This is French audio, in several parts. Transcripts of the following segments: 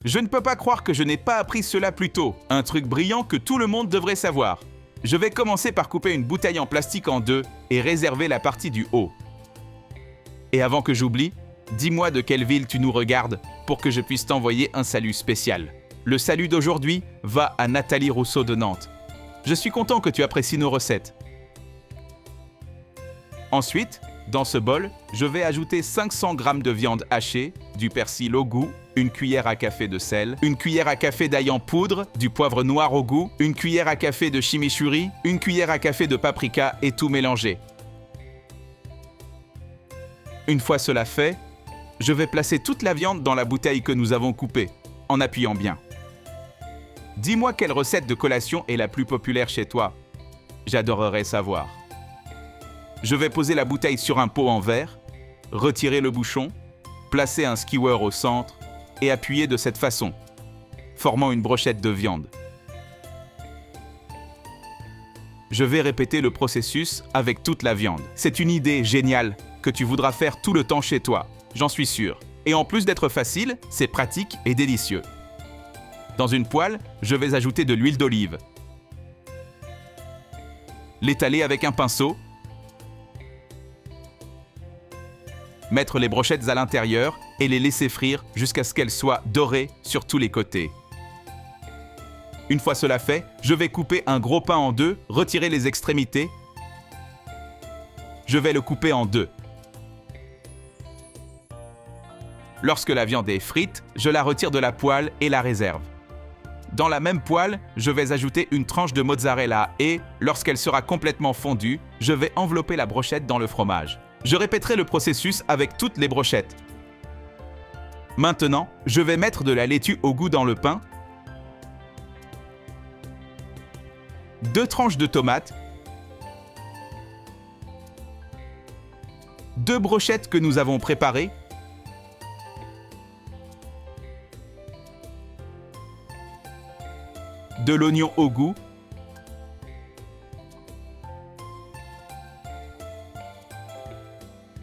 Je ne peux pas croire que je n'ai pas appris cela plus tôt. Un truc brillant que tout le monde devrait savoir. Je vais commencer par couper une bouteille en plastique en deux et réserver la partie du haut. Et avant que j'oublie, dis-moi de quelle ville tu nous regardes pour que je puisse t'envoyer un salut spécial. Le salut d'aujourd'hui va à Nathalie Rousseau de Nantes. Je suis content que tu apprécies nos recettes. Ensuite, dans ce bol, je vais ajouter 500 g de viande hachée, du persil au goût, une cuillère à café de sel, une cuillère à café d'ail en poudre, du poivre noir au goût, une cuillère à café de chimichurri, une cuillère à café de paprika et tout mélanger. Une fois cela fait, je vais placer toute la viande dans la bouteille que nous avons coupée, en appuyant bien. Dis-moi quelle recette de collation est la plus populaire chez toi. J'adorerais savoir. Je vais poser la bouteille sur un pot en verre, retirer le bouchon, placer un skewer au centre et appuyer de cette façon, formant une brochette de viande. Je vais répéter le processus avec toute la viande. C'est une idée géniale que tu voudras faire tout le temps chez toi, j'en suis sûr. Et en plus d'être facile, c'est pratique et délicieux. Dans une poêle, je vais ajouter de l'huile d'olive. L'étaler avec un pinceau. Mettre les brochettes à l'intérieur et les laisser frire jusqu'à ce qu'elles soient dorées sur tous les côtés. Une fois cela fait, je vais couper un gros pain en deux, retirer les extrémités. Je vais le couper en deux. Lorsque la viande est frite, je la retire de la poêle et la réserve. Dans la même poêle, je vais ajouter une tranche de mozzarella et, lorsqu'elle sera complètement fondue, je vais envelopper la brochette dans le fromage. Je répéterai le processus avec toutes les brochettes. Maintenant, je vais mettre de la laitue au goût dans le pain, 2 tranches de tomates, 2 brochettes que nous avons préparées, de l'oignon au goût,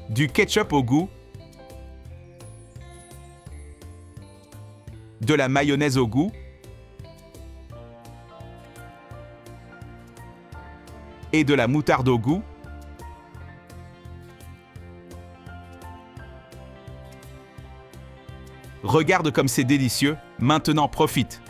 du ketchup au goût, de la mayonnaise au goût et de la moutarde au goût. Regarde comme c'est délicieux, maintenant profite.